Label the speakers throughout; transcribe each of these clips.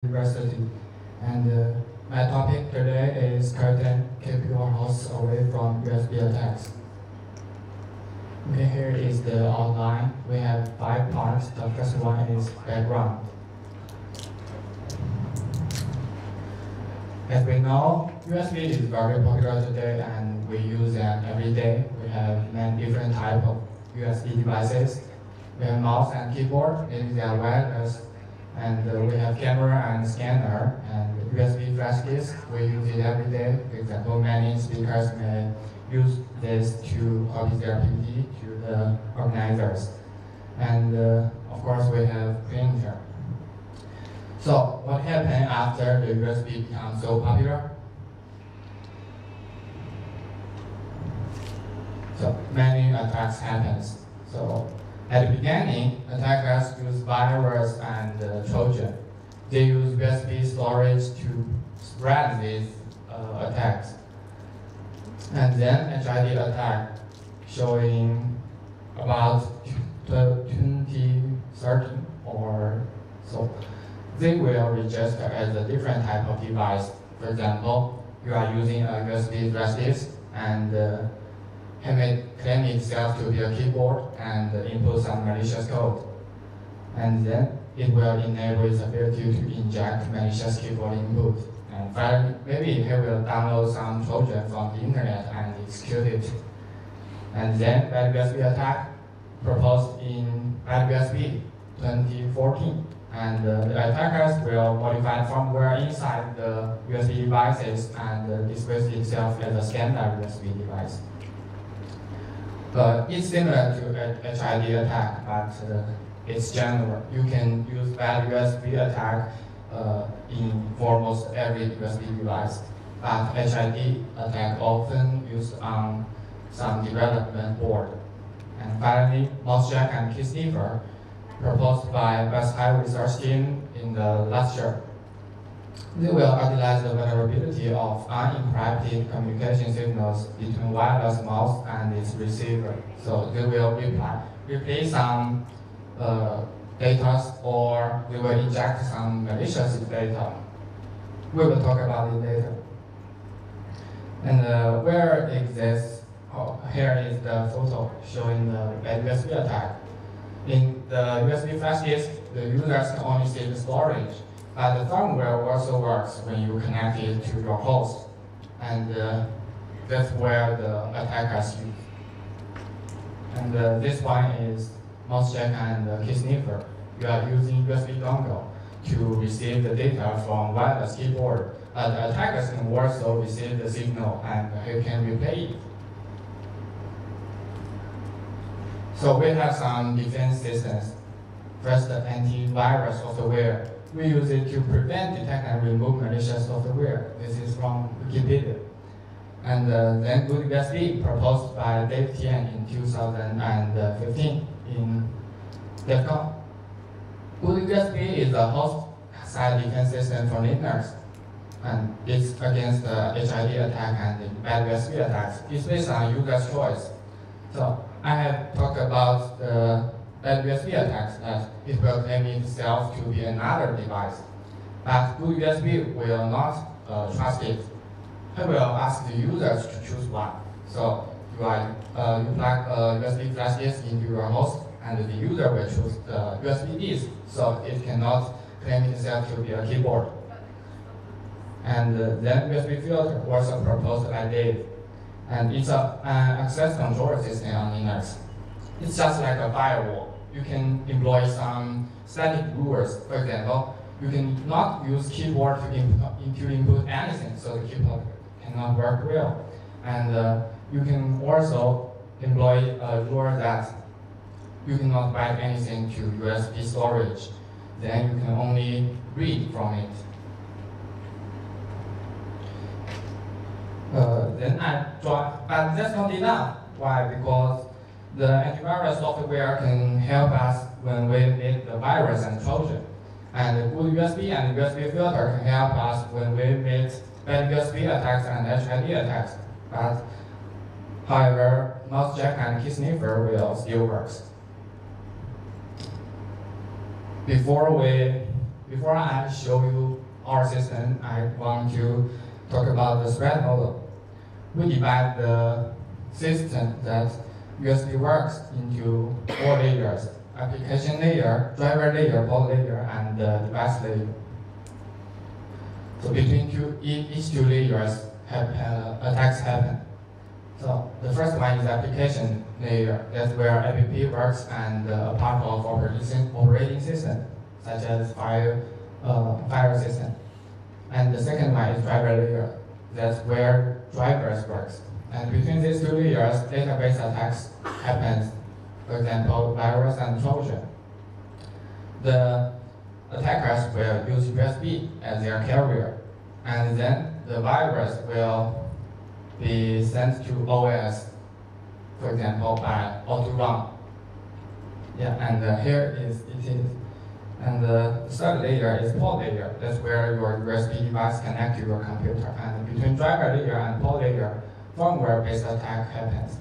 Speaker 1: University. And my topic today is curtain keep your house away from USB attacks. Okay, here is the outline. We have 5 parts. The first one is background. As we know, USB is very popular today and we use them every day. We have many different types of USB devices. We have mouse and keyboard, maybe they are wireless. And we have camera and scanner and USB flash disk. We use it every day. For example, many speakers may use this to copy their PPT to the organizers. And of course, we have printer. So what happened after the USB became so popular? So many attacks happens. So at the beginning, attackers use virus and Trojan. They use USB storage to spread these attacks. And then HID attack showing about 2013 or so. They will register as a different type of device. For example, you are using a USB flash disk and it may claim itself to be a keyboard and input some malicious code. And then it will enable its ability to inject malicious keyboard input. And finally, maybe it will download some Trojan from the internet and execute it. And then bad USB attack proposed in bad USB 2014. And the attackers will modify firmware inside the USB devices and displays itself as a standard USB device. It's similar to HID attack, but it's general. You can use bad USB attack for almost every USB device. But HID attack often used on some development board. And finally, Mossack and key sniffer proposed by West High research team in the last year. They will utilize the vulnerability of unencrypted communication signals between wireless mouse and its receiver. So they will replace some data or they will inject some malicious data. We will talk about it later. And where it exists, here is the photo showing the bad USB attack. In the USB flash disk, the users can only see the storage. But the firmware also works when you connect it to your host. And that's where the attackers use. And this one is Mossack and key sniffer. You are using USB dongle to receive the data from wireless keyboard. The attackers can also receive the signal and you can replay it. So we have some defense systems. First, the antivirus software. We use it to prevent, detect, and remove malicious software. This is from Wikipedia. And then Good USB, proposed by Dave Tian in 2015 in DEF CON. Good USB is a host-side defense system for Linux. And it's against the HID attack and the bad USB attacks. It's based on user's choice. So I have talked about the bad USB attacks that it will claim itself to be another device. But good USB will not trust it. It will ask the users to choose one. So you plug a USB flash disk into your host and the user will choose the USB disk. So it cannot claim itself to be a keyboard. And then USB filter was proposed by Dave. And it's an access control system on Linux. It's just like a firewall. You can employ some static rules. For example, you cannot use keyboard to input anything, so the keyboard cannot work well. And you can also employ a rule that you cannot write anything to USB storage. Then you can only read from it. But that's not enough. Why? Because the antivirus software can help us when we meet the virus and Trojan. And the good USB and USB filter can help us when we meet bad USB attacks and HID attacks. But however, Mossack and key sniffer will still work. Before we before I show you our system, I want to talk about the thread model. We divide the system that USB works into 4 layers: application layer, driver layer, board layer, and device layer. So between each two layers, attacks happen. So the first one is application layer. That's where app works and a part of operating system, such as file system. And the second one is driver layer. That's where drivers works. And between these two layers, database attacks happens. For example, virus and Trojan. The attackers will use USB as their carrier, and then the virus will be sent to OS, for example, by auto-run. Yeah, and here it is. And the third layer is port layer. That's where your USB device connects to your computer. And between driver layer and port layer, firmware-based attack happens.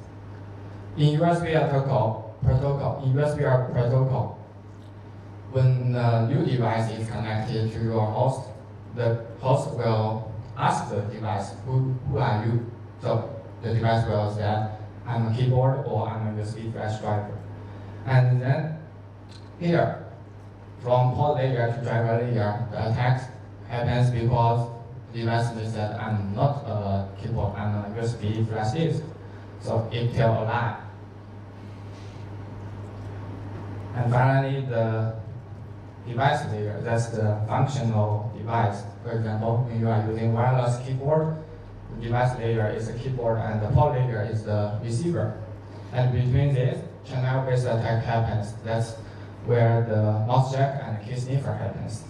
Speaker 1: In USB protocol, when the new device is connected to your host, the host will ask the device, who are you? So the device will say, I'm a keyboard or I'm a USB flash driver. And then here, from port layer to driver layer, the attack happens because the device will say, I'm not a keyboard, I'm a USB flash disk. So it tells a lie. And finally, the device layer, that's the functional device. For example, when you are using wireless keyboard, the device layer is the keyboard and the port layer is the receiver. And between this, channel-based attack happens. That's where the mouse jack and key sniffer happens.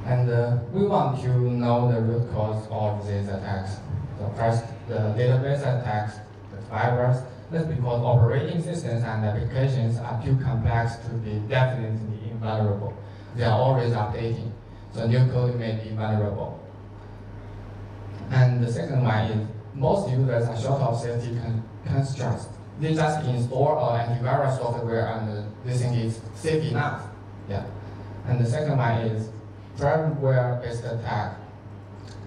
Speaker 1: And we want to know the root cause of these attacks. So first, the database attacks, the virus. That's because operating systems and applications are too complex to be definitely invulnerable. They are always updating, so new code may be vulnerable. And the second one is most users are short of safety constructs. They just install antivirus software and they think it's safe enough. Yeah. And the second one is firmware-based attack.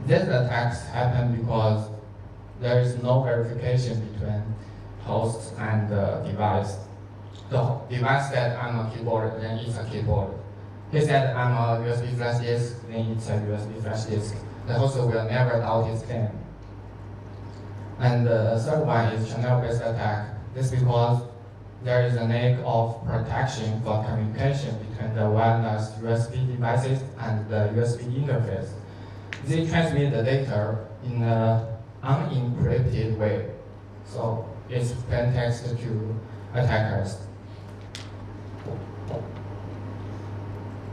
Speaker 1: These attacks happen because there is no verification between host and the device. The device said I'm a keyboard, then it's a keyboard. He said I'm a USB flash disk, then it's a USB flash disk. The host will never doubt his claim. And the third one is channel-based attack. This is because there is a lack of protection for communication between the wireless USB devices and the USB interface. They transmit the data in an unencrypted way. So it's plain text to attackers.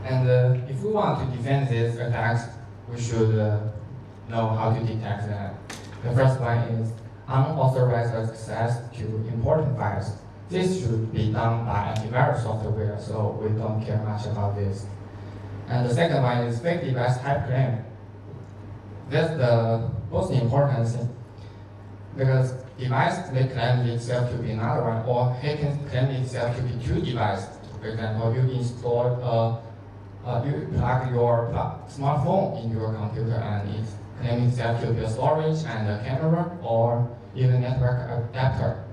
Speaker 1: And if we want to defend these attacks, we should know how to detect them. The first one is unauthorized access to important files. This should be done by antivirus software, so we don't care much about this. And the second one is fake device type claim. That's the most important thing, because device may claim itself to be another one, or it can claim itself to be two devices. For example, you install you plug your smartphone in your computer and it claims itself to be a storage and a camera or even network adapter.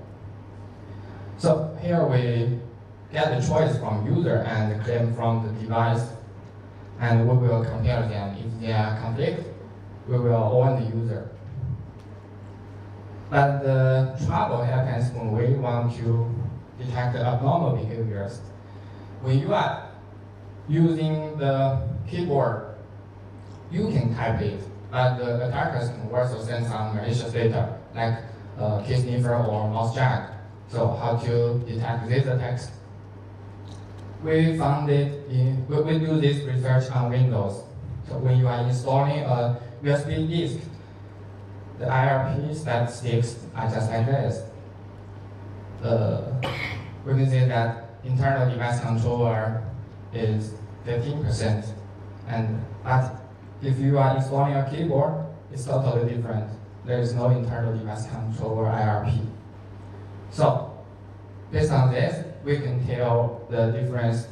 Speaker 1: So here we get the choice from user and the claim from the device, and we will compare them. If they are conflict, we will own the user. But the trouble happens when we want to detect the abnormal behaviors. When you are using the keyboard, you can type it, but the attackers can also send some malicious data, like key sniffer or mouse jack. So how to detect these attacks? We found it we do this research on Windows. So when you are installing a USB disk, the IRP statistics are just like this. We can see that internal device controller is 15%, but if you are installing a keyboard, it's totally different. There is no internal device controller IRP. So, based on this, we can tell the difference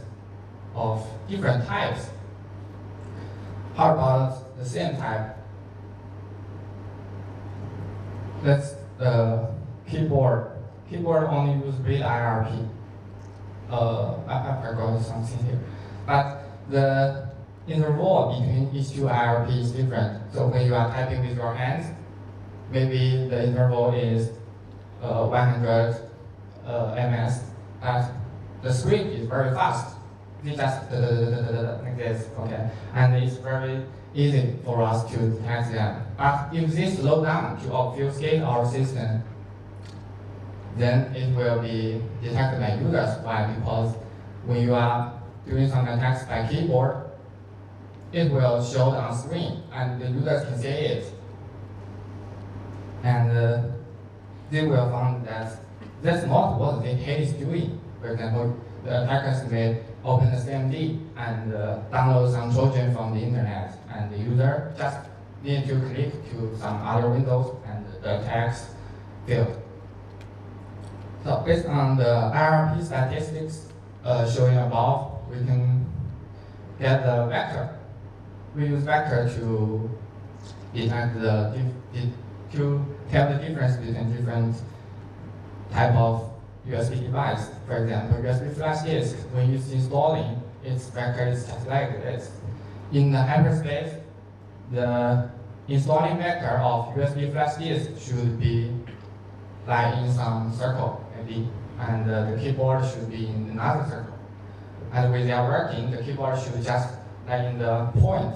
Speaker 1: of different types. How about the same type? That's the keyboard. Keyboard only use read IRP. I forgot something here. But the interval between each two IRP is different. So when you are typing with your hands, maybe the interval is 100 ms. The screen is very fast. It's just like this, okay? And it's very easy for us to detect them. But if this slow down to obfuscate our system, then it will be detected by users. Why? Because when you are doing some text by keyboard, it will show on screen, and the users can see it. And they will find that that's not what the head is doing. For example, the attackers may open the CMD and download some Trojan from the internet, and the user just need to click to some other windows and the text failed. So based on the IRP statistics showing above, we can get the vector. We use vector to detect to tell the difference between different type of USB device. For example, USB flash disk, when it's installing, its vector is just like this. In the hyperspace, the installing vector of USB flash disk should be like in some circle, maybe, and the keyboard should be in another circle. And when they are working, the keyboard should just like in the point